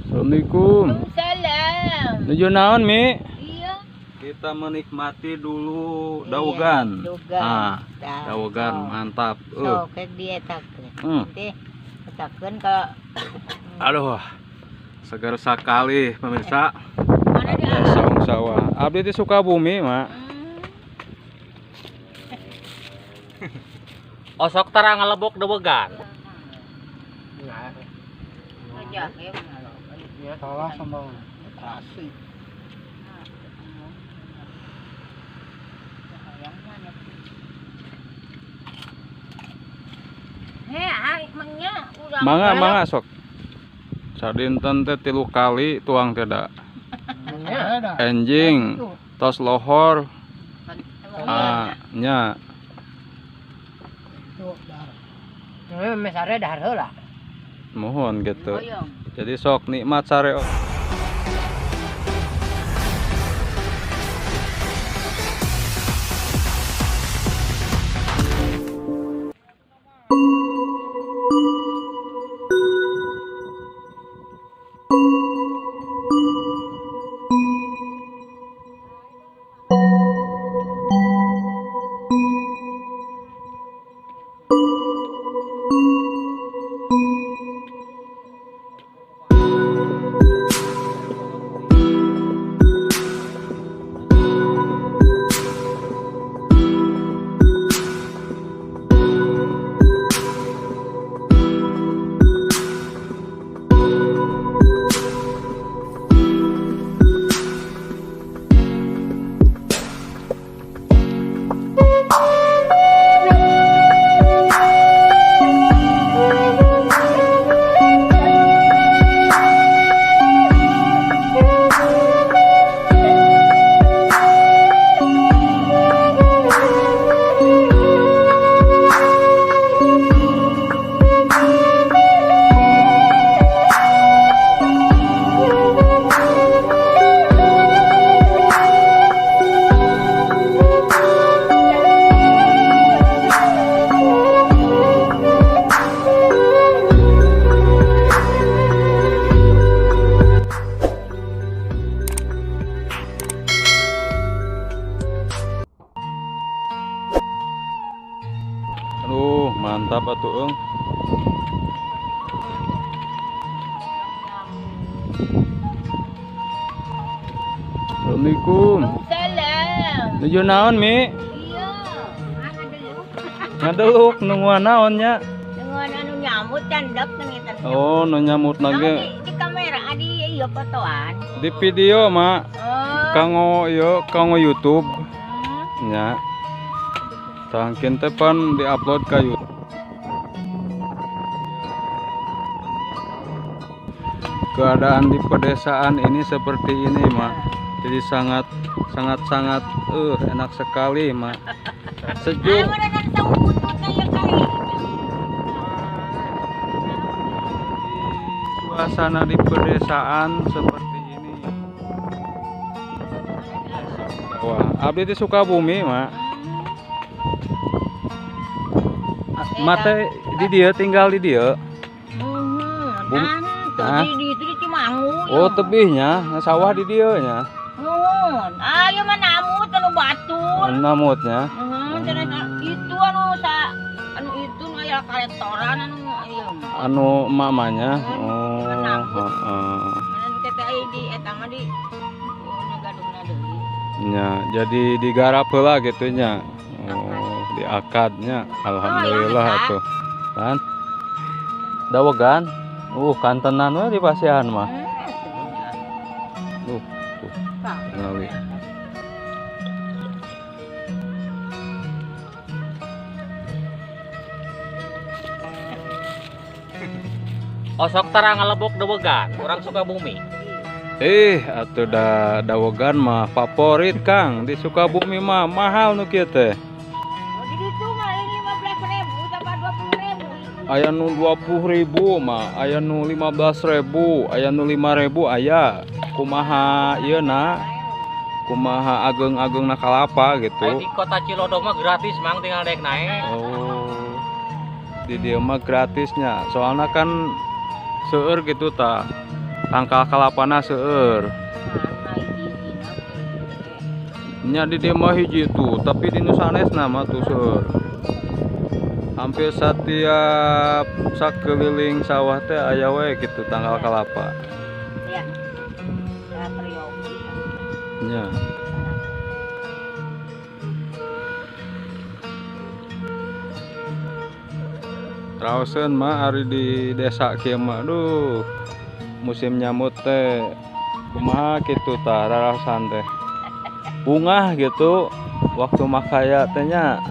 Assalamualaikum. Salam. Nuju naon, Mi? Iya. Kita menikmati dulu dawogan. Ah, dawogan mantap. So, ke dietakeun. Teh etakeun ka Aduh. Segar sekali pemirsa. mana dia? Saung sawah. Abdi di Sukabumi, Mak. Osok tara ngalebok dawegan. Jahe mana lo? Ya salah sama terasi. Emangnya udah Mangga sok. Sadinten teh 3 kali tuang teda. Enjing, tos lohor. Nya. Mesare dahar heula. Mohon gitu. Jadi sok nikmat sare. Aduh, mantap atuh, Eung. Assalamualaikum. Salam. Nuju naon, Mi? Iya. Mana dulu? Ngadeluk nungguan naon nya? Dengan anu nyamut candek kan kita. Oh, nu nyamut nage Di kamera adi iya fotoan. di video, Mak. Oh. Kanggo YouTube nya. Tangkin teh pan diupload ka YouTube. Keadaan di pedesaan ini seperti ini, Mak. Jadi sangat enak sekali, Mak. Sejuk. Mana dan tahu bututnya ya kali. Suasana di pedesaan seperti ini. Wah, abdi di Sukabumi, Mak. Mate di dia tinggal di dia. Nah, di itu di Cimangu. Oh, tebihnya, sawah di dia nya. Ayo mah namut anu batur. Namutnya. Itu anu itu nu aya kaletoran anu ieu. Anu mamanya. Oh. Heeh. Mana teh di eta mah di gadungna deui. Nya, jadi digarap heula gitu nya. Oh, di akadnya. Alhamdulillah atuh. Kan? Dawegan. Kantenan we di pasihan mah. Tuh. Ngawi. Osok tara ngalebok dawegan, orang Sukabumi. Atuh dawegan mah favorit Kang di Sukabumi mah mahal nu kieu teh. Oh, di ditu mah 15.000 tambah 20.000. Aya nu 20.000 mah, aya nu 15.000, aya nu 5.000 aya. Kumaha ieu-na? Kumaha ageng-agengna kalapa gitu. Di kota Cilodong mah gratis, Mang, tinggal naik naik. Oh. Di dieu mah gratisnya. Soalnya kan seueur gitu tah. tangkal kalapana seueur. Mana hiji-hijina teh. Nya di dieu mah hiji tuh, tapi di nu sanesna mah tuh seueur. Hampir setiap sakeliling sawah teh aya we kitu tangkal kalapa. Ya. Ya periogi. Nya. Raoseun mah ari di desa kieu mah aduh. Musim nyamut teh kumaha kitu tah raraosan teh. Bungah gitu waktu makaya teh nya.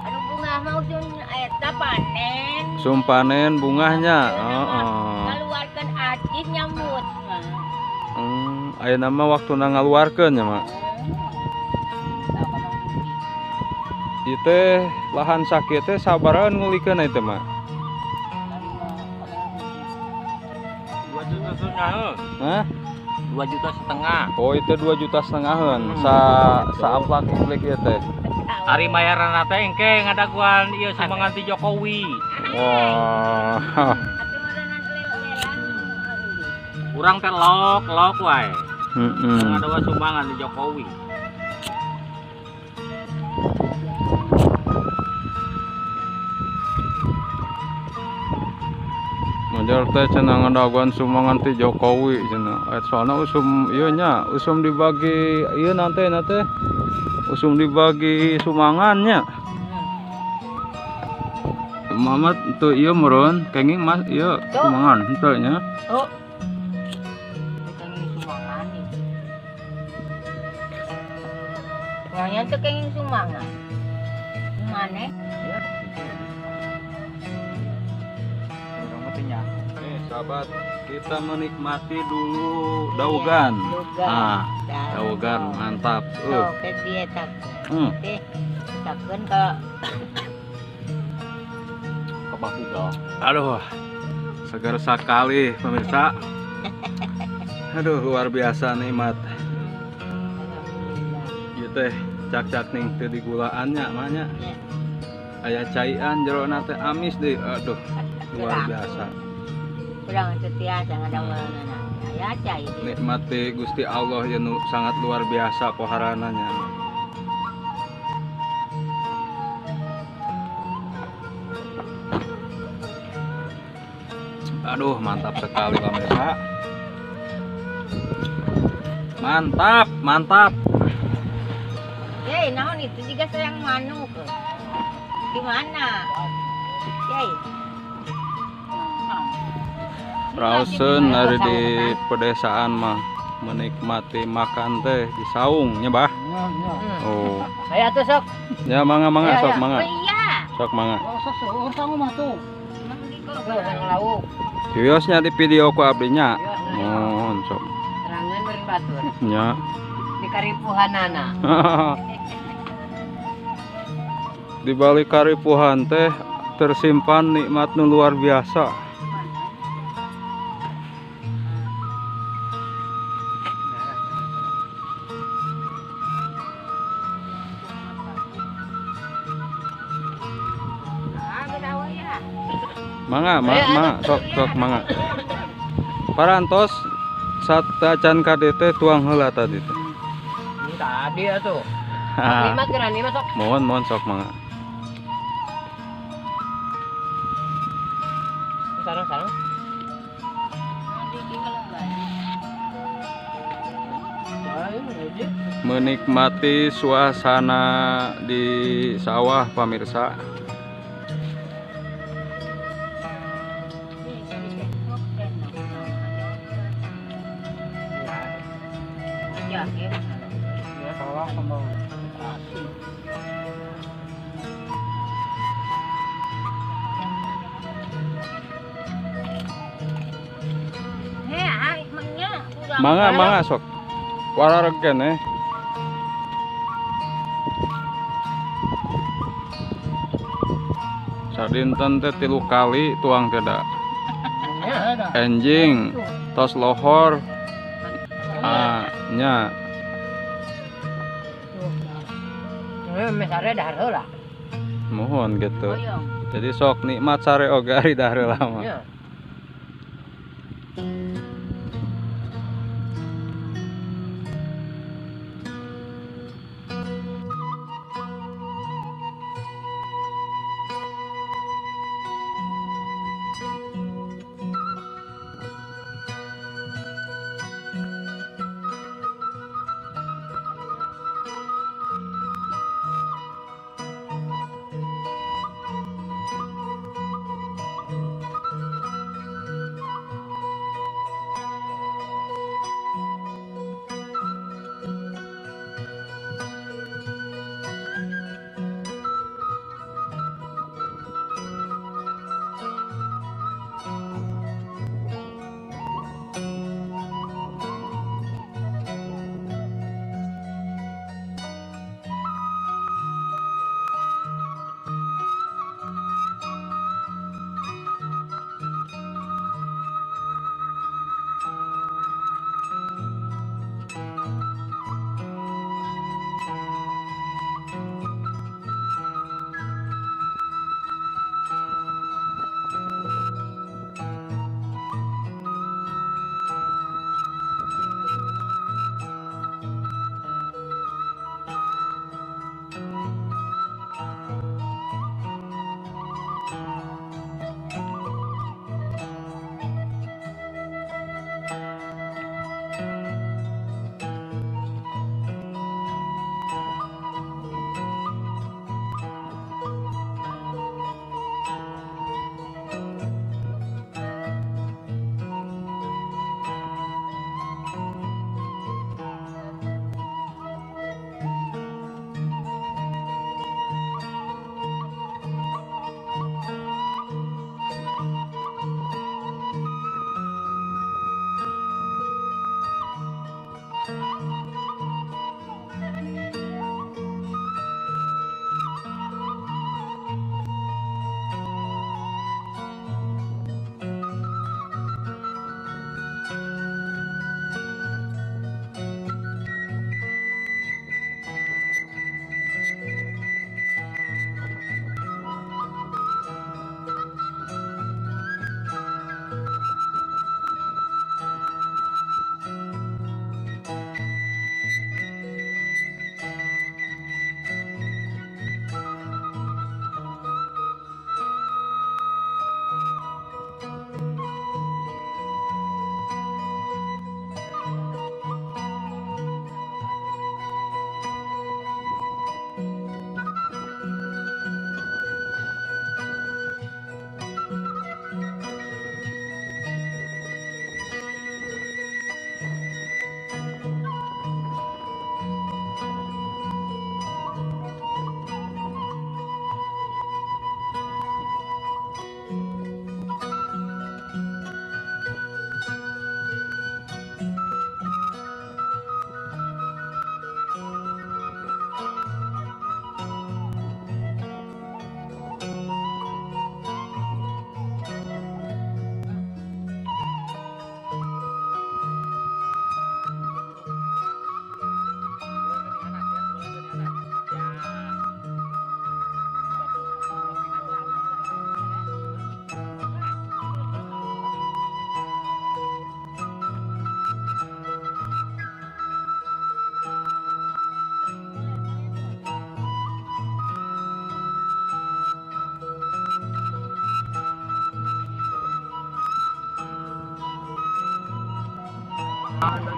Anu bunga mau sun eta panen. Sum panen bungahnya. Heeh. Ngaluarkeun acis nyamut mah. Ayeuna mah waktuna ngaluarkeun nya mah. Ieu teh lahan sakit teh sabarahan ngulikeun eta mah. 2 juta setengah. Hah? 2 juta setengah. Oh itu 2,5 jutaan sa aplak klik ieu teh. Ari bayaran teh engke ngadaguan ieu sumbangan ti Jokowi. Wah. Urang teh lok wae. Heeh. Ngadaguan sumbangan ti Jokowi. Majar teh cenah ngadaguan sumbangan ti Jokowi cenah. Soalna usum ieu nya, usum dibagi ieu nanti usum dibagi sumbangan nya. Mamat tuh ieu meureun kenging Mas ieu sumbangan henteu nya. Oh. Kenging sumbangan nih. Wanya teh kenging sumbangan. Mane? Sahabat, kita menikmati dulu daogan. Ah, daogan mantap. Oke dia tak. Teh takkeun ka Bahuga. Aduh, segar sekali pemirsa. Aduh, luar biasa nikmat. Ieu teh cak-cak ning teu digulaannya mah nya. Aya caian jero na teh amis deui. Aduh, luar biasa. kurang setiasa ngadawanana. Ya cai. Nikmati Gusti Allah yang sangat luar biasa poharananya. Aduh, mantap sekali pemirsa. Mantap, mantap. Yey, naon itu juga sayang manuk. Gimana? Yey. Rausen dari di pedesaan mah menikmati makan teh di saung nya bah. Oh. Aya tuh sok. Ya mangga sok mangga. Iya. Sok mangga. Sok saung mah tuh. Lauk. Kiosnya di video ku abdinya. Mohon sok. Terangan beri batur. Nya. Di karipuhanana. Di balik karipuhan teh tersimpan nikmat nu luar biasa. Mangga, sok mangga. Parantos satacan KDT tuang heula tadi teh. Tadi atuh. Lima geran lima sok. Mohon sok mangga. Sarang. Menikmati suasana di sawah pemirsa. Mangga sok. Wararegen Sadinten teh 3 kali tuang teda. Enjing, tos lohor. Nya. Mesare dahar heula. Mohon gitu. Jadi sok nikmat sare oge ari dahar heula mah.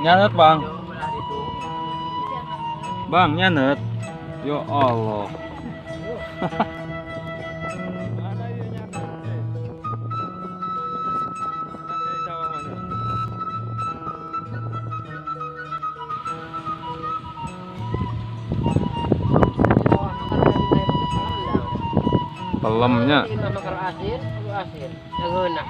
Nyanet bang. Bang nyanet. Ya Allah. Pelemnya. asin, asin. Ngeunah